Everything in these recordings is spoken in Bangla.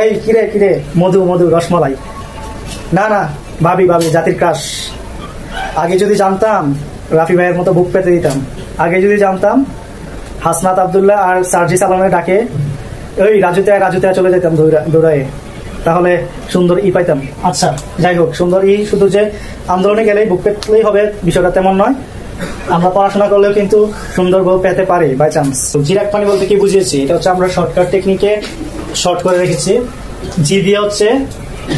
এই কিরে কিরে মধু মধু রসমালাই। না না ভাবি ভাবি জাতির ক্রাশ। আগে যদি জানতাম রাফি ভাইয়ের মতো বুক পেতে দিতাম। আগে যদি জানতাম হাসনাত আব্দুল্লাহ আর সার্জিস আলমের ডাকে ওই রাজুতে চলে যেতাম দৌড়ায়ে, তাহলে সুন্দর ই পাইতাম। আচ্ছা যাই হোক, সুন্দর ই শুধু যে আন্দোলনে গেলেই বুক পেতেই হবে বিষয়টা তেমন নয়। আমরা পড়াশোনা করলেও কিন্তু সুন্দর বউ পেতে পারি বাই চান্স। জিরাক পানি বলতে কি বুঝিয়েছি, এটা হচ্ছে আমরা শর্টকাট টেকনিকে শর্ট করে রেখেছি। জি দিয়ে হচ্ছে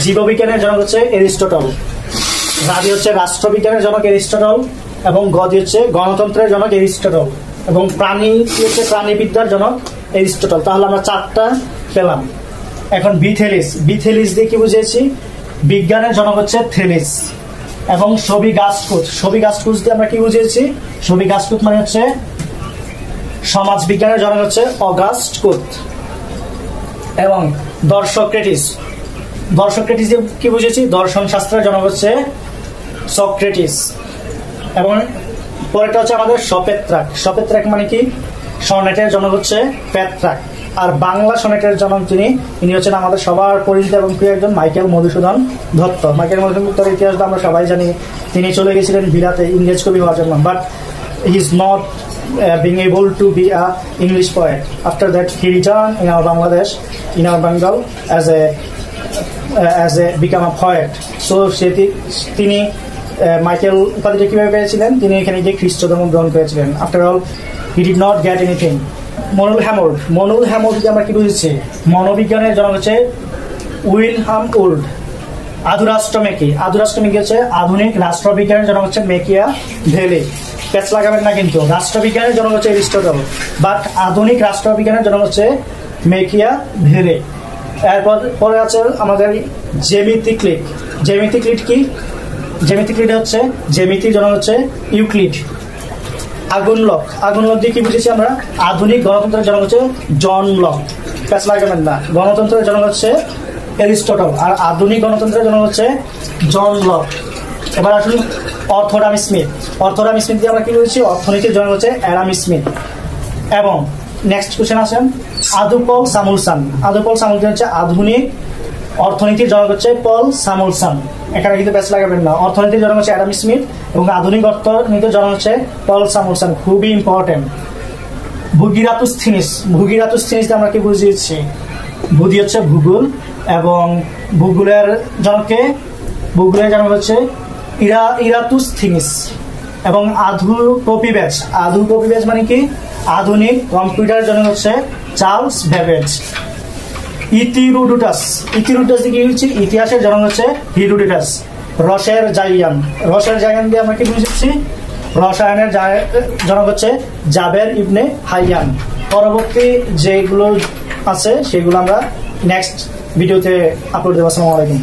জীববিজ্ঞানের জনক হচ্ছে এরিস্টটল, রাবি হচ্ছে রাষ্ট্রবিজ্ঞানের জনক এরিস্টটল, এবং গদি হচ্ছে গণতন্ত্রের জনক এরিস্টটল, এবং প্রাণী হচ্ছে প্রাণীবিদ্যার জনক এরিস্টটল। তাহলে আমরা 4টা পেলাম। এখন বিথেলিস দিয়ে কি বুঝিয়েছি, বিজ্ঞানের জনক হচ্ছে থেলিস, এবং সবিগাস্কুস দিয়ে আমরা কি বুঝিয়েছি, সবিগাস্কুস মানে হচ্ছে সমাজ বিজ্ঞানের জনক হচ্ছে অগাস্ট কুত, এবং দর্শক্রেটিস দিয়ে কি বুঝেছি, দর্শন শাস্ত্রের জনক হচ্ছে সক্রেটিস। এবং পরেরটা হচ্ছে আমাদের সপেত্রাক মানে কি, সনেটের জনক হচ্ছে পেত্রাক। আর বাংলা সনেটের জনক ইনি হচ্ছেন আমাদের সবার পরিচিত এবং প্রিয় একজন মাইকেল মধুসূদন দত্ত। মাইকেল মধুসূদন দত্তের ইতিহাস আমরা সবাই জানি। তিনি চলে গেছিলেন বিলাতে ইংরেজ কবি হওয়ার জন্য, but he is not being able to be a English poet. After that he returned in our Bangladesh, in our Bengal as a become a poet. So তিনি মাইকেল উপাধিটা কিভাবে পেয়েছিলেন, তিনি এখানে গিয়ে খ্রিস্ট ধর্ম গ্রহণ করেছিলেন। After all he did not get anything. মনুল হ্যামোল্ড আমরা কি বুঝেছি, মনোবিজ্ঞানের জনক হচ্ছে উইলহাম উল্ড। আধুরাষ্ট্র মেকি হচ্ছে আধুনিক রাষ্ট্রবিজ্ঞানের জনক হচ্ছে মেকিয়া ভেলি। প্যাচ লাগাবেন না কিন্তু, রাষ্ট্রবিজ্ঞানের জনক হচ্ছে এরিস্টটল, বাট আধুনিক রাষ্ট্রবিজ্ঞানের জনক হচ্ছে মেকিয়া ভেলি। এরপর পরে আছে আমাদের জ্যামিতিক কি, জ্যামিতিক হচ্ছে জ্যামিতির জনক হচ্ছে ইউক্লিড। আগুন লক দিয়ে কি বুঝেছি আমরা, আধুনিক গণতন্ত্রের জনক হচ্ছে জন লক। প্যাচ লাগাবেন না, গণতন্ত্রের জনক হচ্ছে এরিস্টটল, আর আধুনিক গণতন্ত্রের জনক হচ্ছে জন লক। এবার আসুন অর্থোডাম স্মিথ দিয়ে আমরা কি বুঝেছি, অর্থনীতির জনক হচ্ছে অ্যাডাম স্মিথ। এবং নেক্সট কোশ্চেন আসেন আদুপল সামুলসান হচ্ছে আধুনিক অর্থনীতির জনক হচ্ছে পল সামুলসান। এখানে কিন্তু প্যাচ লাগাবেন না, অর্থনীতির জনক হচ্ছে অ্যাডাম স্মিথ এবং আধুনিক অর্থনীতির জনক হচ্ছে পল সামুলসান। খুবই ইম্পর্টেন্ট। ভুগিরাতুস্থিনিস দিয়ে আমরা কি বুঝিয়েছি, ভূদি হচ্ছে ভূগোল, এবং ভূগোলের জনক হচ্ছে ইরাতুস্থিনিস। এবং আধু কপিব্যাজ মানে কি, আধুনিক কম্পিউটারের জনক হচ্ছে চার্লস ব্যাবেজ। ইতিরুডুটাস দিয়ে হচ্ছে ইতিহাসের জনক হচ্ছে হিরোডোটাস। রসের জায়ান দিয়ে আমরা কি বুঝেছি, রসায়নের জনক হচ্ছে জাবের ইবনে হাইয়ান। পরবর্তী যেগুলো আছে সেগুলো আমরা নেক্সট ভিডিওতে আপলোড দেবো। আসসালামু আলাইকুম।